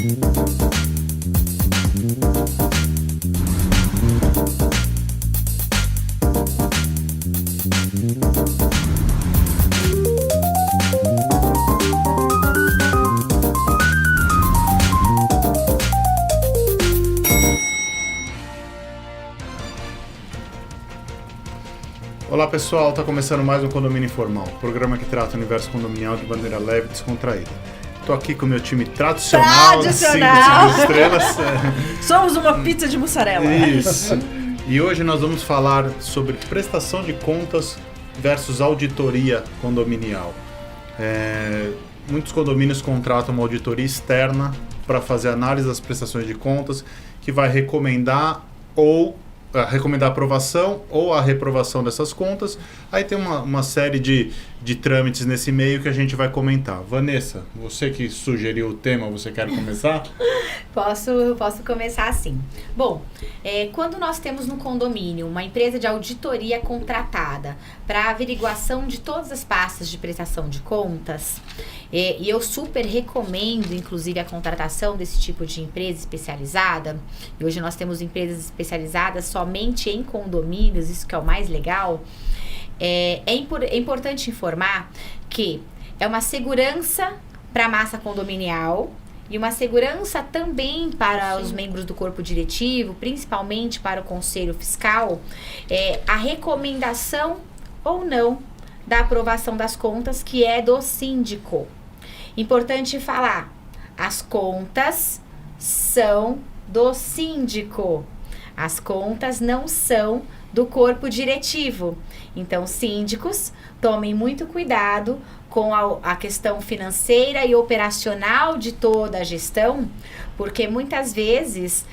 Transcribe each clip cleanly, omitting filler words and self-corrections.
Olá pessoal, está começando mais um Condomínio Informal, programa que trata o universo condominial de maneira leve e descontraída. Estou aqui com o meu time tradicional. 5 estrelas. Somos uma pizza de mussarela. Isso. E hoje nós vamos falar sobre prestação de contas versus auditoria condominial. Muitos condomínios contratam uma auditoria externa para fazer análise das prestações de contas, que vai recomendar a aprovação ou a reprovação dessas contas. Aí tem uma série de trâmites nesse meio que a gente vai comentar. Vanessa, você que sugeriu o tema, você quer começar? Posso começar assim. Bom, quando nós temos no condomínio uma empresa de auditoria contratada para averiguação de todas as pastas de prestação de contas, e eu super recomendo, inclusive, a contratação desse tipo de empresa especializada. E hoje nós temos empresas especializadas somente em condomínios, isso que é o mais legal. É importante informar que é uma segurança para a massa condominial e uma segurança também para os membros do corpo diretivo, principalmente para o conselho fiscal, a recomendação ou não da aprovação das contas, que é do síndico. Importante falar, as contas são do síndico, as contas não são do corpo diretivo. Então, síndicos, tomem muito cuidado com a questão financeira e operacional de toda a gestão, porque muitas vezes,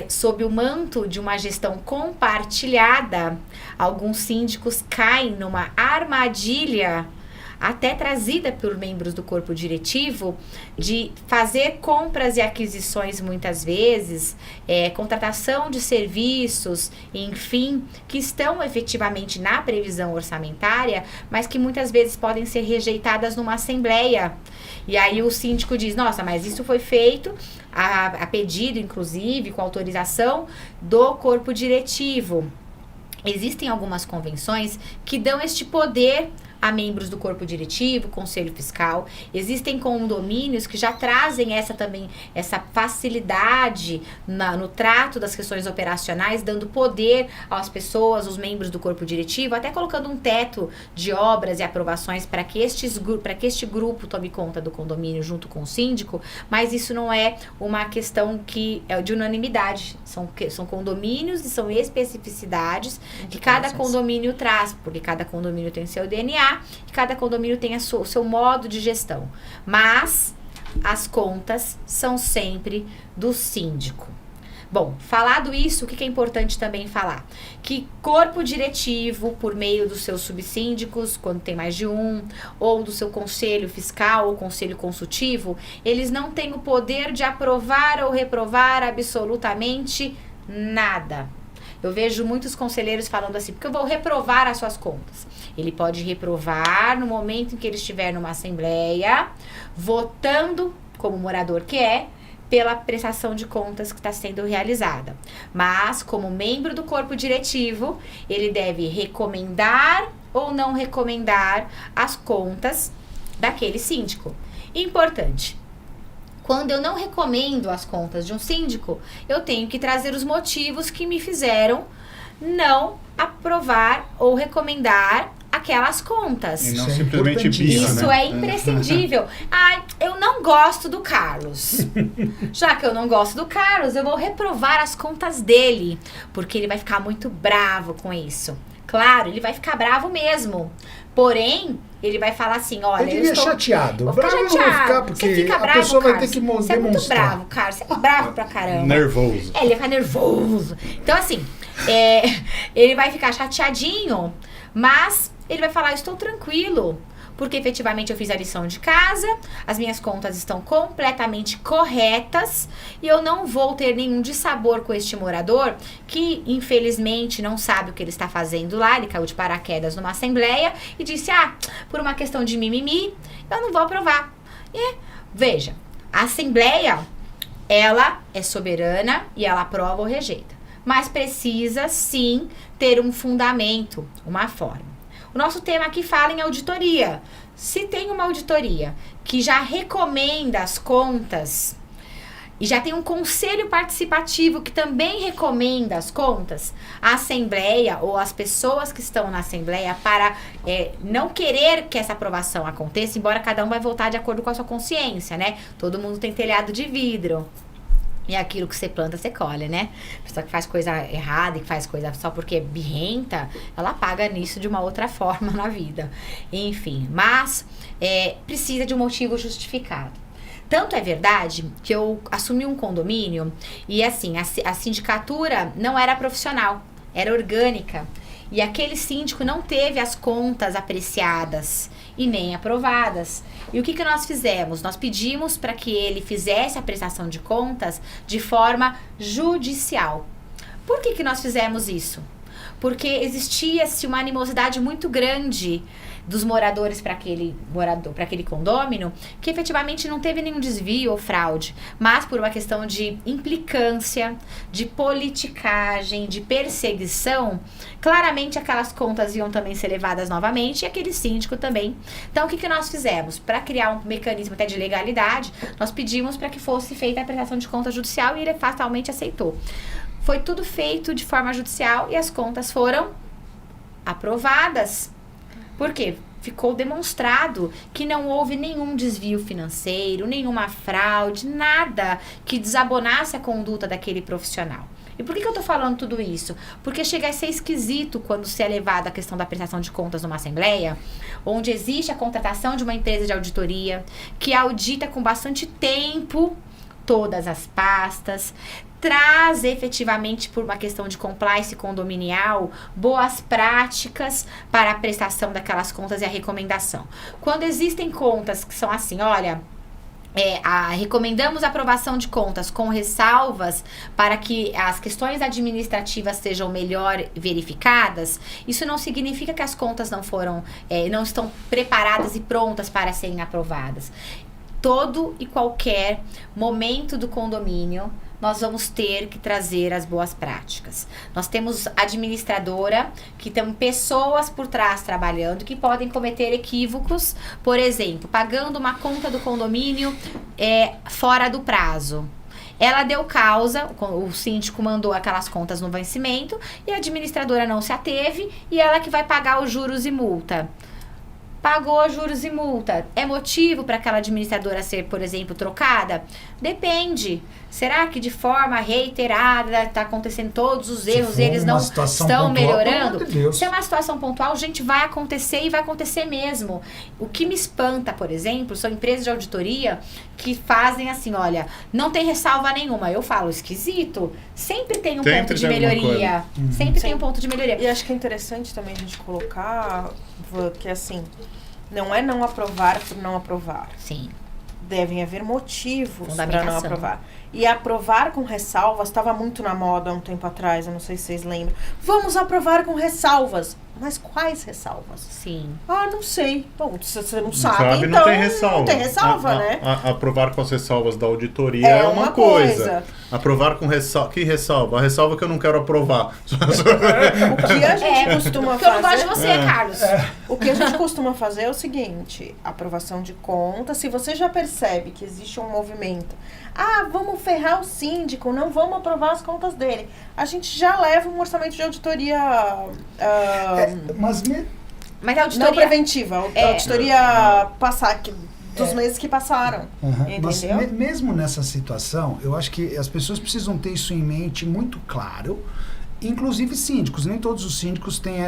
sob o manto de uma gestão compartilhada, alguns síndicos caem numa armadilha até trazida por membros do corpo diretivo, de fazer compras e aquisições muitas vezes, contratação de serviços, enfim, que estão efetivamente na previsão orçamentária, mas que muitas vezes podem ser rejeitadas numa assembleia. E aí o síndico diz, nossa, mas isso foi feito a pedido, inclusive, com autorização do corpo diretivo. Existem algumas convenções que dão este poder a membros do corpo diretivo, conselho fiscal. Existem condomínios que já trazem essa facilidade no trato das questões operacionais, dando poder às pessoas, os membros do corpo diretivo, até colocando um teto de obras e aprovações para que este grupo tome conta do condomínio junto com o síndico, mas isso não é uma questão que é de unanimidade. São condomínios e são especificidades que cada condomínio traz, porque cada condomínio tem seu DNA, e cada condomínio tem o seu modo de gestão. Mas as contas são sempre do síndico. Bom, falado isso, o que é importante também falar? Que corpo diretivo, por meio dos seus subsíndicos, quando tem mais de um, ou do seu conselho fiscal ou conselho consultivo, eles não têm o poder de aprovar ou reprovar absolutamente nada. Eu vejo muitos conselheiros falando assim, porque eu vou reprovar as suas contas. Ele pode reprovar no momento em que ele estiver numa assembleia, votando, como morador que é, pela prestação de contas que está sendo realizada. Mas, como membro do corpo diretivo, ele deve recomendar ou não recomendar as contas daquele síndico. Importante. Quando eu não recomendo as contas de um síndico, eu tenho que trazer os motivos que me fizeram não aprovar ou recomendar aquelas contas. E não simplesmente birra, Isso é imprescindível. Eu não gosto do Carlos. Já que eu não gosto do Carlos, eu vou reprovar as contas dele, porque ele vai ficar muito bravo com isso. Claro, ele vai ficar bravo mesmo. Porém, ele vai falar assim, olha, eu estou chateado. Vou ficar chateado. Não vou ficar, porque você fica bravo, a pessoa Carlos. vai ter que Você é muito demonstrar. bravo, Carlos. Você é bravo pra caramba. Nervoso. Ele vai ficar nervoso. Então, assim, ele vai ficar chateadinho, mas ele vai falar, estou tranquilo, porque efetivamente eu fiz a lição de casa, as minhas contas estão completamente corretas e eu não vou ter nenhum dissabor com este morador que, infelizmente, não sabe o que ele está fazendo lá. Ele caiu de paraquedas numa assembleia e disse, por uma questão de mimimi, eu não vou aprovar. E, veja, a assembleia ela é soberana e ela aprova ou rejeita. Mas precisa, sim, ter um fundamento, uma forma. O nosso tema aqui fala em auditoria. Se tem uma auditoria que já recomenda as contas e já tem um conselho participativo que também recomenda as contas, a assembleia ou as pessoas que estão na assembleia para não querer que essa aprovação aconteça, embora cada um vai votar de acordo com a sua consciência, né? Todo mundo tem telhado de vidro. E aquilo que você planta, você colhe, né? A pessoa que faz coisa errada e que faz coisa só porque é birrenta, ela paga nisso de uma outra forma na vida. Enfim, mas precisa de um motivo justificado. Tanto é verdade que eu assumi um condomínio e assim, a sindicatura não era profissional, era orgânica. E aquele síndico não teve as contas apreciadas e nem aprovadas. E o que nós fizemos? Nós pedimos para que ele fizesse a prestação de contas de forma judicial. Por que nós fizemos isso? Porque existia-se uma animosidade muito grande dos moradores para aquele condômino, que efetivamente não teve nenhum desvio ou fraude, mas por uma questão de implicância, de politicagem, de perseguição, claramente aquelas contas iam também ser levadas novamente e aquele síndico também. Então, o que nós fizemos? Para criar um mecanismo até de legalidade, nós pedimos para que fosse feita a prestação de conta judicial e ele fatalmente aceitou. Foi tudo feito de forma judicial e as contas foram aprovadas. Por quê? Ficou demonstrado que não houve nenhum desvio financeiro, nenhuma fraude, nada que desabonasse a conduta daquele profissional. E por que eu tô falando tudo isso? Porque chega a ser esquisito quando se é levado a questão da prestação de contas numa assembleia, onde existe a contratação de uma empresa de auditoria, que audita com bastante tempo todas as pastas, traz efetivamente, por uma questão de compliance condominial, boas práticas para a prestação daquelas contas e a recomendação. Quando existem contas que são assim, olha, recomendamos a aprovação de contas com ressalvas para que as questões administrativas sejam melhor verificadas, isso não significa que as contas não estão preparadas e prontas para serem aprovadas. Todo e qualquer momento do condomínio, nós vamos ter que trazer as boas práticas. Nós temos administradora, que tem pessoas por trás trabalhando, que podem cometer equívocos, por exemplo, pagando uma conta do condomínio fora do prazo. Ela deu causa, o síndico mandou aquelas contas no vencimento, e a administradora não se ateve, e ela que vai pagar os juros e multa. Pagou juros e multa. É motivo para aquela administradora ser, por exemplo, trocada? Depende. Será que de forma reiterada está acontecendo todos os erros, eles não estão melhorando? Se é uma situação pontual, gente, vai acontecer e vai acontecer mesmo. O que me espanta, por exemplo, são empresas de auditoria que fazem assim, olha, não tem ressalva nenhuma. Eu falo, esquisito. Sempre tem um ponto de melhoria. Sempre tem um ponto de melhoria. E acho que é interessante também a gente colocar que assim, não é não aprovar por não aprovar. Sim. Devem haver motivos para não aprovar. E aprovar com ressalvas estava muito na moda há um tempo atrás, eu não sei se vocês lembram. Vamos aprovar com ressalvas. Mas quais ressalvas? Sim. Ah, não sei. Bom, se você não sabe, então não tem ressalva. Não tem ressalva, né? Aprovar com as ressalvas da auditoria é uma coisa. Aprovar com ressalva. Que ressalva? A ressalva que eu não quero aprovar. O que a gente costuma fazer... Porque eu não gosto de você, Carlos. O que a gente costuma fazer é o seguinte, aprovação de contas, se você já percebe que existe um movimento, vamos ferrar o síndico, não vamos aprovar as contas dele, a gente já leva um orçamento de auditoria... Mas a auditoria... Não preventiva, a auditoria dos meses que passaram. Entendeu? Mas mesmo nessa situação, eu acho que as pessoas precisam ter isso em mente muito claro, inclusive síndicos. Nem todos os síndicos têm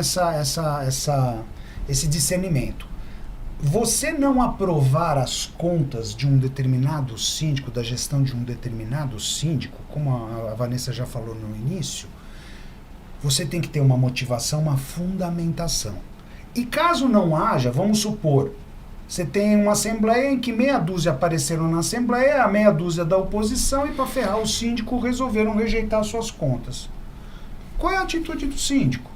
esse discernimento. Você não aprovar as contas de um determinado síndico, da gestão de um determinado síndico, como a Vanessa já falou no início, você tem que ter uma motivação, uma fundamentação. E caso não haja, vamos supor, você tem uma assembleia em que meia dúzia apareceram na assembleia, a meia dúzia da oposição, e para ferrar o síndico resolveram rejeitar suas contas. Qual é a atitude do síndico?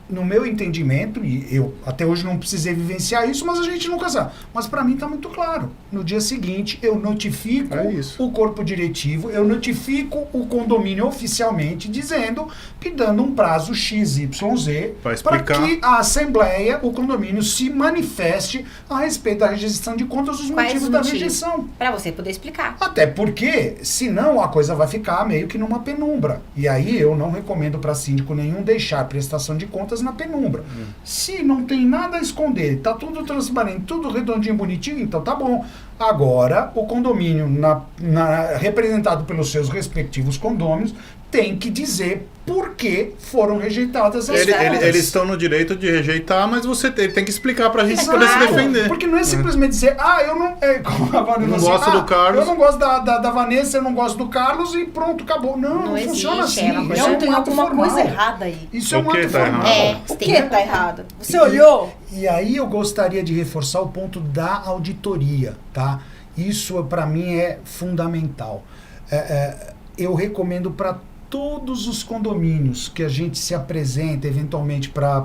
No meu entendimento, e eu até hoje não precisei vivenciar isso, mas a gente nunca sabe. Mas para mim está muito claro. no dia seguinte eu notifico isso. o corpo diretivo, eu notifico o condomínio oficialmente, dizendo, e dando um prazo XYZ para que a Assembleia, o condomínio, se manifeste a respeito da rejeição de contas, os motivos da rejeição. Para você poder explicar. Até porque, senão a coisa vai ficar meio que numa penumbra. E aí eu não recomendo para síndico nenhum deixar prestação de contas na penumbra. Se não tem nada a esconder, tá tudo transparente, tudo redondinho, bonitinho, então tá bom. Agora, o condomínio, representado pelos seus respectivos condôminos, tem que dizer por que foram rejeitadas as contas. Eles estão no direito de rejeitar, mas você tem que explicar pra gente poder se defender. Porque não é simplesmente dizer, eu não... como a Vanessa, não gosto do Carlos. Eu não gosto da Vanessa, eu não gosto do Carlos e pronto, acabou. Não funciona assim. Não, tem alguma coisa errada aí. Isso é um ato formal. O que tá errado? Você olhou? E aí eu gostaria de reforçar o ponto da auditoria, tá? Isso para mim é fundamental. Eu recomendo para todos os condomínios que a gente se apresenta eventualmente para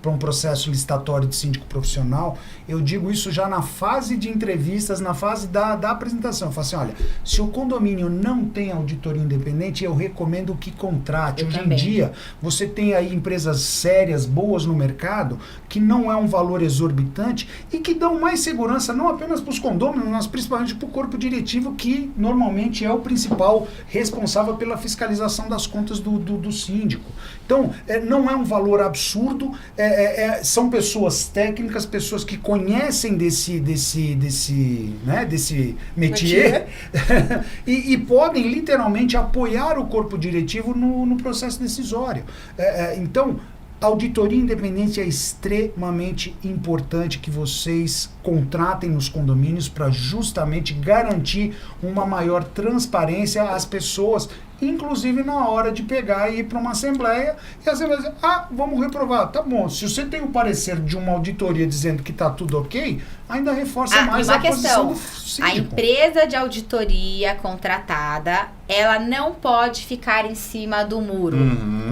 um processo licitatório de síndico profissional, eu digo isso já na fase de entrevistas, na fase da apresentação. Eu falo assim, olha, se o condomínio não tem auditoria independente, eu recomendo que contrate. Hoje em dia, você tem aí empresas sérias, boas no mercado, que não é um valor exorbitante e que dão mais segurança, não apenas para os condôminos, mas principalmente para o corpo diretivo, que normalmente é o principal responsável pela fiscalização das contas do síndico. Então, não é um valor absurdo, são pessoas técnicas, pessoas que conhecem desse métier e podem literalmente apoiar o corpo diretivo no processo decisório. Então, auditoria independente é extremamente importante que vocês contratem nos condomínios para justamente garantir uma maior transparência às pessoas, inclusive na hora de pegar e ir para uma assembleia, e a assembleia diz, vamos reprovar. Tá bom, se você tem o parecer de uma auditoria dizendo que está tudo ok, ainda reforça mais a posição do síndico. A empresa de auditoria contratada, ela não pode ficar em cima do muro.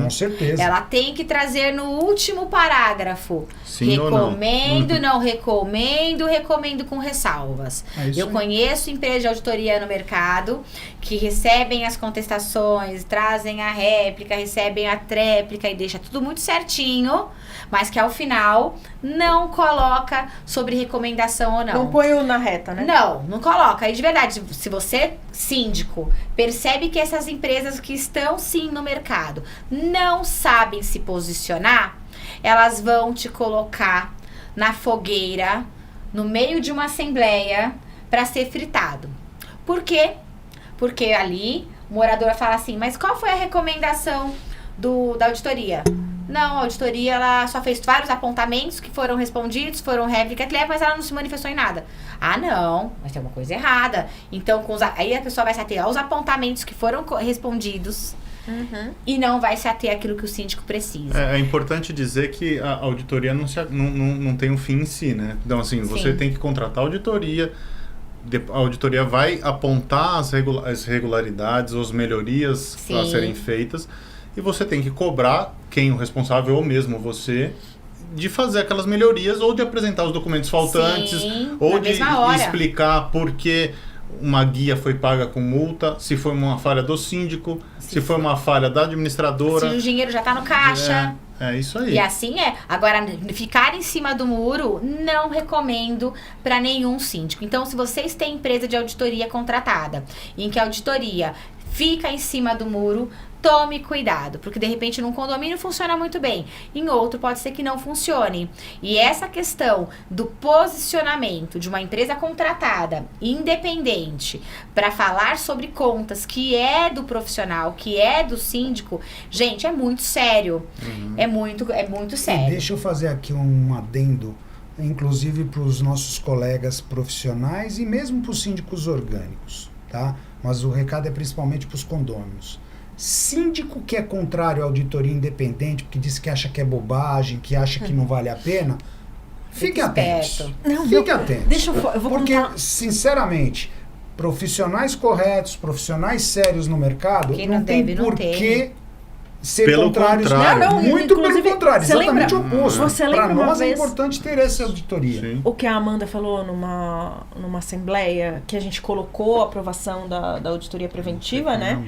Com certeza. Ela tem que trazer no último parágrafo. Sim recomendo, não recomendo, recomendo com ressalvas. Eu conheço empresas de auditoria no mercado que recebem as contestações, trazem a réplica, recebem a tréplica e deixa tudo muito certinho, mas que ao final não coloca sobre recomendação ou não. Não põe na reta, né? Não coloca. E de verdade, se você, síndico, percebe que essas empresas que estão sim no mercado não sabem se posicionar, elas vão te colocar na fogueira, no meio de uma assembleia, para ser fritado. Por quê? Porque ali o morador fala assim, mas qual foi a recomendação da auditoria? Não, a auditoria ela só fez vários apontamentos que foram respondidos, foram réplica, mas ela não se manifestou em nada. Não, mas tem uma coisa errada. Então, aí a pessoa vai se ater aos apontamentos que foram respondidos e não vai se ater àquilo que o síndico precisa. É importante dizer que a auditoria não tem um fim em si, né? Então, assim, você tem que contratar a auditoria, a auditoria vai apontar as irregularidades, as melhorias a serem feitas, e você tem que cobrar quem o responsável, ou mesmo você, de fazer aquelas melhorias, ou de apresentar os documentos faltantes, ou de explicar por que uma guia foi paga com multa, se foi uma falha do síndico, se foi uma falha da administradora. Se o dinheiro já está no caixa. É isso aí. E assim é. Agora, ficar em cima do muro, não recomendo para nenhum síndico. Então, se vocês têm empresa de auditoria contratada, em que a auditoria fica em cima do muro, tome cuidado, porque de repente num condomínio funciona muito bem, em outro pode ser que não funcione. E essa questão do posicionamento de uma empresa contratada, independente, para falar sobre contas que é do profissional, que é do síndico, gente, é muito sério. É muito sério. E deixa eu fazer aqui um adendo, inclusive para os nossos colegas profissionais e mesmo para os síndicos orgânicos, tá? Mas o recado é principalmente para os condôminos. Síndico que é contrário à auditoria independente, porque diz que acha que é bobagem, que acha que não vale a pena, fique atento. Fique atento. Deixa eu vou porque, contar. sinceramente, profissionais corretos, profissionais sérios no mercado, não tem por que ser Pelo contrários. contrário. Não, Muito pelo inclusive, contrário, você exatamente lembra- o oposto. você lembra Para uma nós é vez- importante ter essa auditoria. Sim. O que a Amanda falou numa assembleia, que a gente colocou a aprovação da auditoria preventiva, né?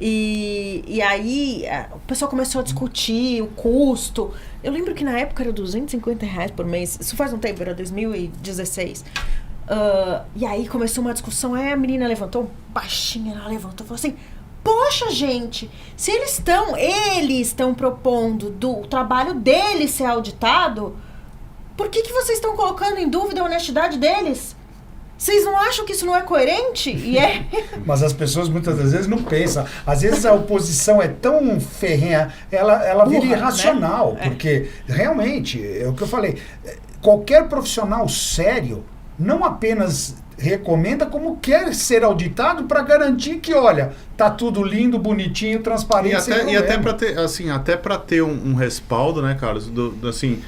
E aí o pessoal começou a discutir o custo. Eu lembro que na época era R$250 por mês. Isso faz um tempo, era 2016. E aí começou uma discussão. Aí a menina levantou, baixinha, ela levantou e falou assim: poxa, gente, se eles estão propondo o trabalho deles ser auditado, por que vocês estão colocando em dúvida a honestidade deles? Vocês não acham que isso não é coerente? E é. Mas as pessoas muitas das vezes não pensam. Às vezes a oposição é tão ferrenha, ela vira Burra, irracional. né? Porque, realmente, é o que eu falei, qualquer profissional sério não apenas recomenda, como quer ser auditado para garantir que, olha, tá tudo lindo, bonitinho, transparente, sem E até problema. para ter, assim, até para ter um respaldo, né, Carlos? Assim,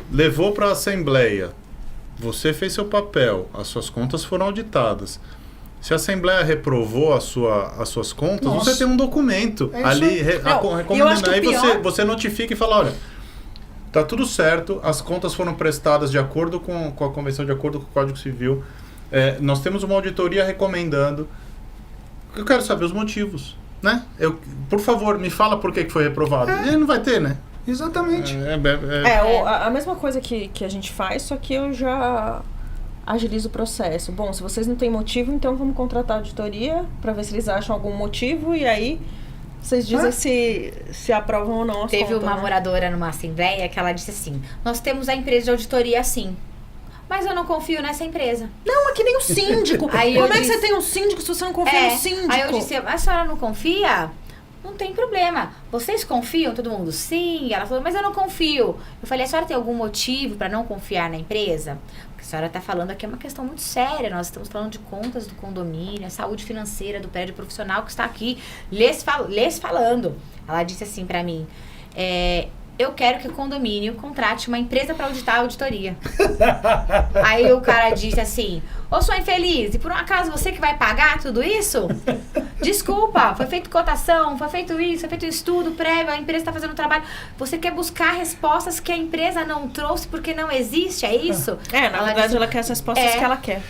levou para a Assembleia. Você fez seu papel, as suas contas foram auditadas. Se a Assembleia reprovou as suas contas, Nossa. você tem um documento É isso ali aí. Não, eu recomendando. acho que o Aí pior- você notifica e fala, olha, tá tudo certo, as contas foram prestadas de acordo com a Convenção, de acordo com o Código Civil. Nós temos uma auditoria recomendando. Eu quero saber os motivos, né? Por favor, me fala por que foi reprovado. E não vai ter, né? Exatamente. A mesma coisa que a gente faz, só que eu já agilizo o processo. Bom, se vocês não têm motivo, então vamos contratar a auditoria para ver se eles acham algum motivo e aí vocês dizem se aprovam ou não as Teve contas, uma né? moradora numa assembleia que ela disse assim: nós temos a empresa de auditoria sim, mas eu não confio nessa empresa. Não, é que nem o síndico. Aí eu Como é que disse- você tem um síndico se você não confia no síndico? Aí eu disse: a senhora não confia? Não tem problema. Vocês confiam? Todo mundo, sim. Ela falou: mas eu não confio. Eu falei: a senhora tem algum motivo para não confiar na empresa? Porque a senhora está falando aqui é uma questão muito séria. Nós estamos falando de contas do condomínio, a saúde financeira do prédio profissional que está aqui lhes falando. Ela disse assim para mim: eu quero que o condomínio contrate uma empresa para auditar a auditoria. Aí o cara disse assim: ô, sua infeliz, e por um acaso você que vai pagar tudo isso? Desculpa, foi feito cotação, foi feito isso, foi feito estudo prévio, a empresa está fazendo o trabalho. Você quer buscar respostas que a empresa não trouxe porque não existe, é isso? Na verdade disse, ela quer as respostas que ela quer.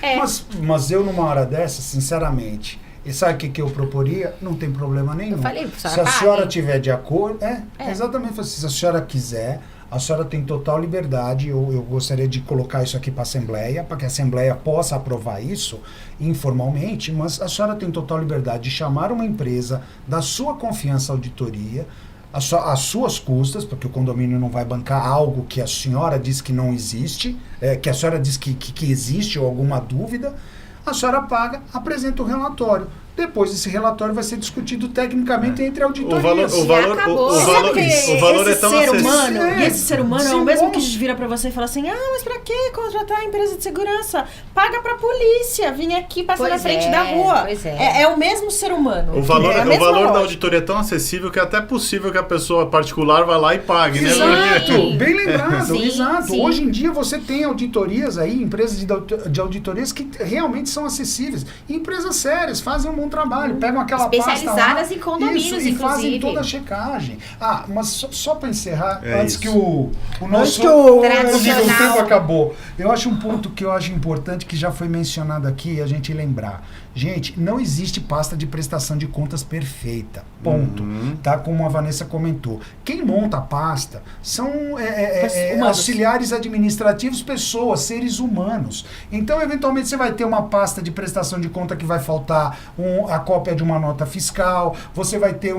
Mas eu, numa hora dessa, sinceramente, e sabe o que eu proporia? Não tem problema nenhum. Eu falei, se a pague. senhora tiver de acordo, exatamente, se a senhora quiser, a senhora tem total liberdade. Eu gostaria de colocar isso aqui para a Assembleia, para que a Assembleia possa aprovar isso informalmente, mas a senhora tem total liberdade de chamar uma empresa da sua confiança à auditoria, às suas custas, porque o condomínio não vai bancar algo que a senhora diz que não existe, que a senhora diz que existe ou alguma dúvida. A senhora paga, apresenta o relatório. Depois esse relatório vai ser discutido tecnicamente entre auditorias. O valor é tão ser acessível. humano, e esse ser humano é o Sim, mesmo vamos. que vira pra você e fala assim: mas pra que contratar a empresa de segurança? Paga pra polícia vir aqui passar Pois na frente é, da rua. pois é. É o mesmo ser humano. O valor, é a o mesma valor da lógica. auditoria é tão acessível que é até possível que a pessoa particular vá lá e pague, né? Exato, Sim. bem lembrado, Sim, exato. sim. Hoje em dia você tem auditorias aí, empresas de auditorias que realmente são acessíveis. E empresas sérias, fazem um bom trabalho, pegam aquela pasta Especializadas lá, em condomínios, isso, e fazem inclusive. toda a checagem. Mas só para encerrar, É antes isso. que o nosso Tradicional. o tempo acabou. Eu acho um ponto que eu acho importante, que já foi mencionado aqui, a gente lembrar. Gente, não existe pasta de prestação de contas perfeita. Ponto. Tá? Como a Vanessa comentou. Quem monta a pasta são Humanos. auxiliares administrativos, pessoas, seres humanos. Então, eventualmente, você vai ter uma pasta de prestação de conta que vai faltar a cópia de uma nota fiscal, você vai ter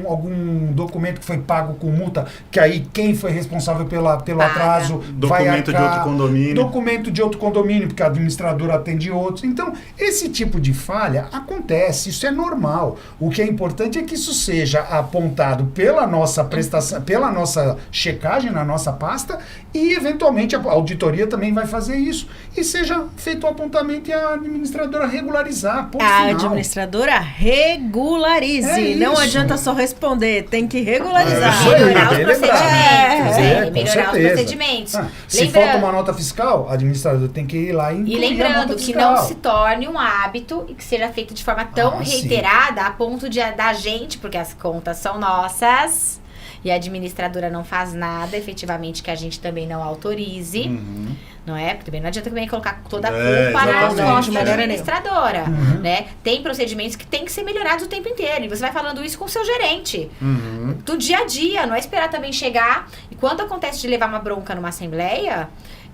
algum documento que foi pago com multa, que aí quem foi responsável pelo atraso vai Documento de arcar. outro condomínio. Documento de outro condomínio, porque a administradora atende outros. Então, esse tipo de falha acontece, isso é normal. O que é importante é que isso seja apontado pela nossa prestação, pela nossa checagem na nossa pasta, e eventualmente a auditoria também vai fazer isso, e seja feito o apontamento e a administradora regularizar. Ponto a final. administradora regularize. É Não isso. adianta só responder, tem que regularizar. Isso aí, Melhorar os bem lembrado. procedimentos. Com Melhorar os certeza. procedimentos. Se Lembra- falta uma nota fiscal, a administradora tem que ir lá e E incluir a lembrando nota que fiscal. não se torne um hábito e que seja feito de forma tão Ah, sim. reiterada a ponto de da gente, porque as contas são nossas e a administradora não faz nada efetivamente que a gente também não autorize, Uhum. não é? Porque também não adianta também colocar toda a É, culpa nas exatamente, costas de da maneira administradora, Uhum. né? Tem procedimentos que tem que ser melhorados o tempo inteiro e você vai falando isso com o seu gerente. Uhum. Do dia a dia, não é esperar também chegar. E quando acontece de levar uma bronca numa assembleia,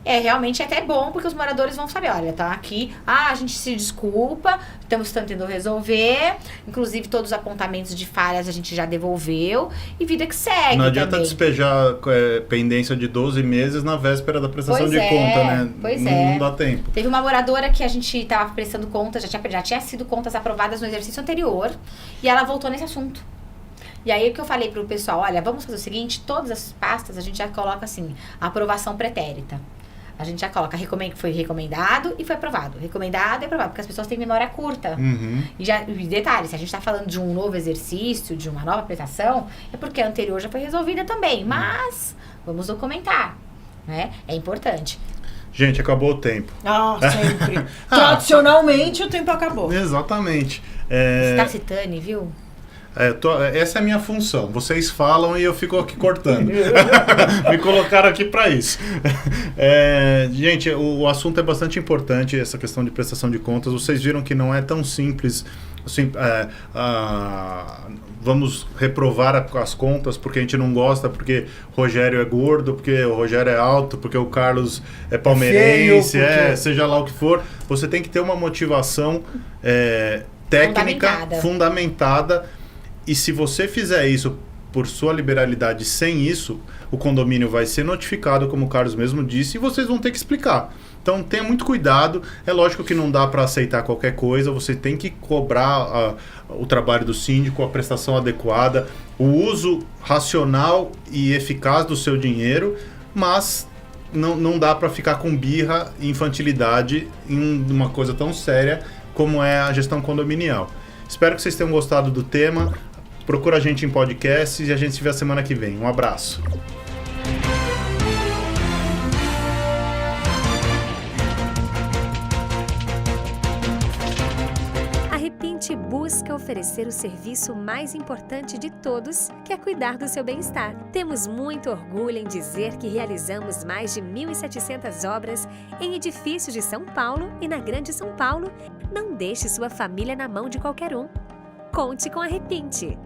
é realmente até bom, porque os moradores vão saber, olha, tá aqui, a gente se desculpa, estamos tentando resolver, inclusive todos os apontamentos de falhas a gente já devolveu, e vida que segue Não adianta também. despejar pendência de 12 meses na véspera da prestação Pois de é, conta, né? pois não, é. não dá tempo. Teve uma moradora que a gente tava prestando contas, já tinha sido contas aprovadas no exercício anterior, e ela voltou nesse assunto. E aí o que eu falei pro pessoal, olha, vamos fazer o seguinte, todas as pastas a gente já coloca assim, aprovação pretérita. A gente já coloca foi recomendado e foi aprovado. Recomendado e aprovado, porque as pessoas têm memória curta. Uhum. E detalhe, se a gente está falando de um novo exercício, de uma nova prestação, é porque a anterior já foi resolvida também. Mas vamos documentar, né? É importante. Gente, acabou o tempo. Ah, sempre. Tradicionalmente, o tempo acabou. Exatamente. Você tá citando, viu? Essa é a minha função. Vocês falam e eu fico aqui cortando. Me colocaram aqui para isso. Gente, o assunto é bastante importante, essa questão de prestação de contas. Vocês viram que não é tão simples assim, vamos reprovar as contas porque a gente não gosta, porque o Rogério é gordo, porque o Rogério é alto, porque o Carlos é palmeirense, feio, seja lá o que for. Você tem que ter uma motivação técnica, fundamentada. E se você fizer isso por sua liberalidade sem isso, o condomínio vai ser notificado, como o Carlos mesmo disse, e vocês vão ter que explicar. Então tenha muito cuidado. É lógico que não dá para aceitar qualquer coisa, você tem que cobrar o trabalho do síndico, a prestação adequada, o uso racional e eficaz do seu dinheiro, mas não dá para ficar com birra e infantilidade em uma coisa tão séria como é a gestão condominial. Espero que vocês tenham gostado do tema. Procura a gente em podcasts e a gente se vê semana que vem. Um abraço. A Repinte busca oferecer o serviço mais importante de todos, que é cuidar do seu bem-estar. Temos muito orgulho em dizer que realizamos mais de 1.700 obras em edifícios de São Paulo e na Grande São Paulo. Não deixe sua família na mão de qualquer um. Conte com a Repinte.